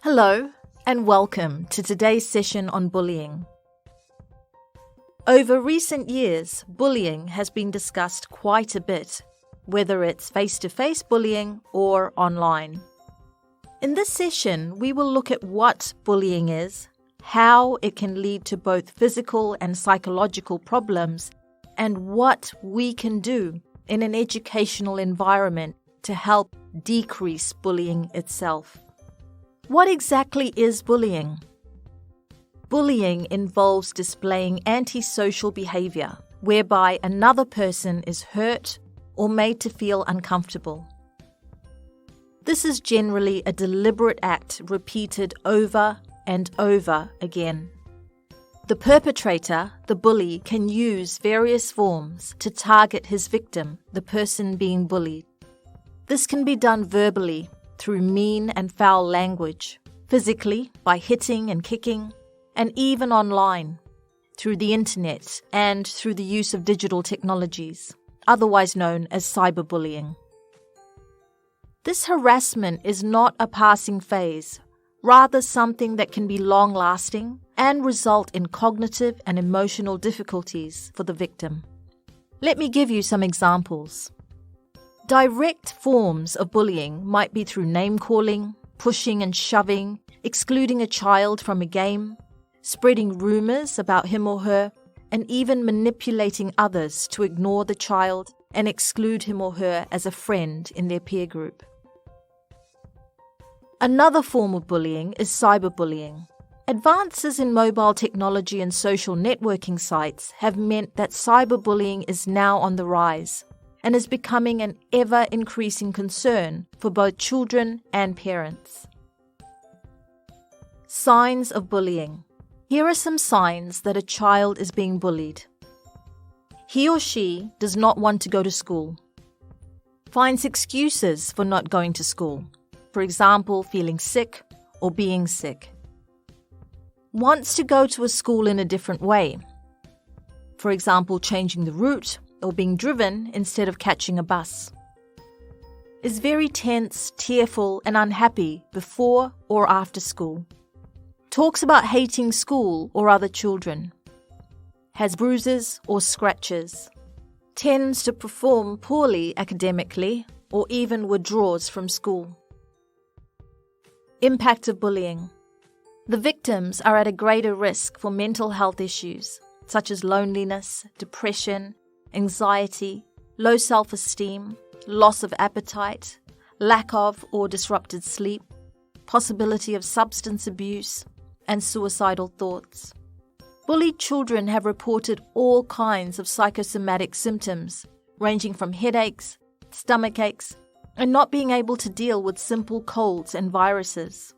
Hello, and welcome to today's session on bullying. Over recent years, bullying has been discussed quite a bit, whether it's face-to-face bullying or online. In this session, we will look at what bullying is, how it can lead to both physical and psychological problems, and what we can do in an educational environment to help decrease bullying itself. What exactly is bullying? Bullying involves displaying antisocial behavior, whereby another person is hurt or made to feel uncomfortable. This is generally a deliberate act repeated over and over again. The perpetrator, the bully, can use various forms to target his victim, the person being bullied. This can be done verbally, through mean and foul language, physically by hitting and kicking, and even online, through the internet and through the use of digital technologies, otherwise known as cyberbullying. This harassment is not a passing phase, rather something that can be long-lasting and result in cognitive and emotional difficulties for the victim. Let me give you some examples. Direct forms of bullying might be through name-calling, pushing and shoving, excluding a child from a game, spreading rumors about him or her, and even manipulating others to ignore the child and exclude him or her as a friend in their peer group. Another form of bullying is cyberbullying. Advances in mobile technology and social networking sites have meant that cyberbullying is now on the rise and is becoming an ever-increasing concern for both children and parents. Signs of bullying. Here are some signs that a child is being bullied. He or she does not want to go to school. Finds excuses for not going to school. For example, feeling sick or being sick. Wants to go to a school in a different way. For example, changing the route or being driven instead of catching a bus. Is very tense, tearful, and unhappy before or after school. Talks about hating school or other children. Has bruises or scratches. Tends to perform poorly academically or even withdraws from school. Impact of bullying. The victims are at a greater risk for mental health issues such as loneliness, depression, anxiety, low self-esteem, loss of appetite, lack of or disrupted sleep, possibility of substance abuse, and suicidal thoughts. Bullied children have reported all kinds of psychosomatic symptoms, ranging from headaches, stomach aches, and not being able to deal with simple colds and viruses.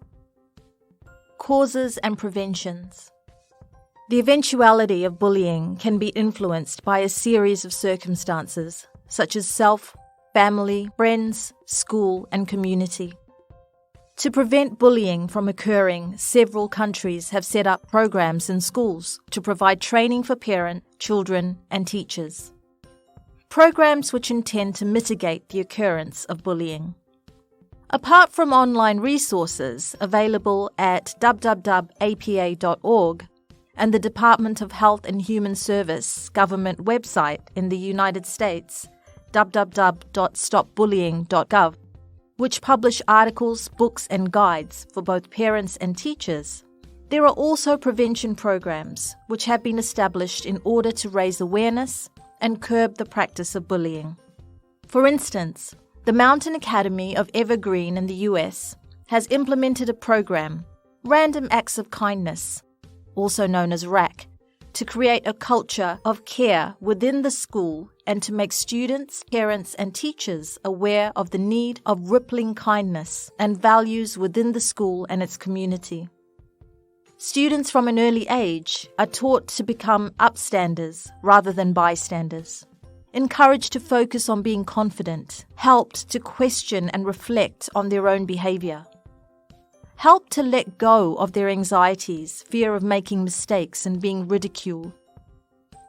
Causes and preventions. The eventuality of bullying can be influenced by a series of circumstances, such as self, family, friends, school, and community. To prevent bullying from occurring, several countries have set up programs in schools to provide training for parents, children, and teachers. Programs which intend to mitigate the occurrence of bullying. Apart from online resources available at www.apa.org and the Department of Health and Human Service government website in the United States, www.stopbullying.gov, which publish articles, books, and guides for both parents and teachers, there are also prevention programs which have been established in order to raise awareness and curb the practice of bullying. For instance, the Mountain Academy of Evergreen in the US has implemented a program, Random Acts of Kindness, also known as RAC, to create a culture of care within the school and to make students, parents, and teachers aware of the need of rippling kindness and values within the school and its community. Students from an early age are taught to become upstanders rather than bystanders, encouraged to focus on being confident, helped to question and reflect on their own behavior, helped to let go of their anxieties, fear of making mistakes and being ridiculed,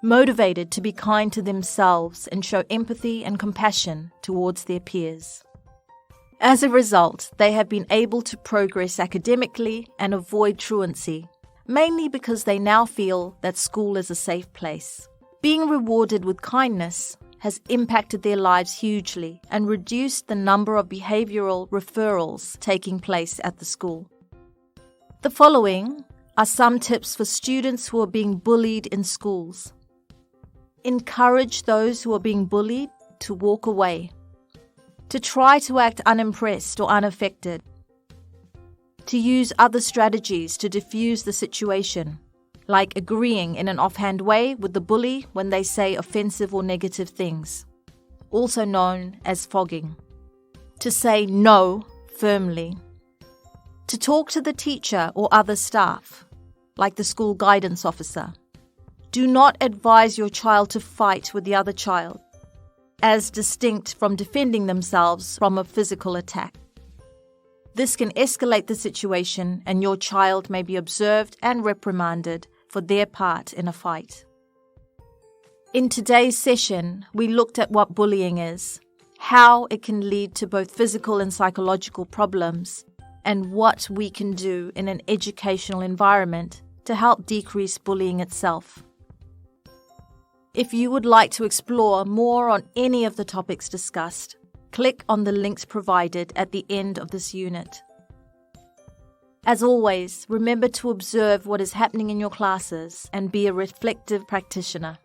motivated to be kind to themselves and show empathy and compassion towards their peers. As a result, they have been able to progress academically and avoid truancy, mainly because they now feel that school is a safe place. Being rewarded with kindness has impacted their lives hugely and reduced the number of behavioral referrals taking place at the school. The following are some tips for students who are being bullied in schools. Encourage those who are being bullied to walk away, to try to act unimpressed or unaffected, to use other strategies to diffuse the situation, like agreeing in an offhand way with the bully when they say offensive or negative things, also known as fogging, to say no firmly, to talk to the teacher or other staff, like the school guidance officer. Do not advise your child to fight with the other child, as distinct from defending themselves from a physical attack. This can escalate the situation and your child may be observed and reprimanded for their part in a fight. In today's session, we looked at what bullying is, how it can lead to both physical and psychological problems, and what we can do in an educational environment to help decrease bullying itself. If you would like to explore more on any of the topics discussed, click on the links provided at the end of this unit. As always, remember to observe what is happening in your classes and be a reflective practitioner.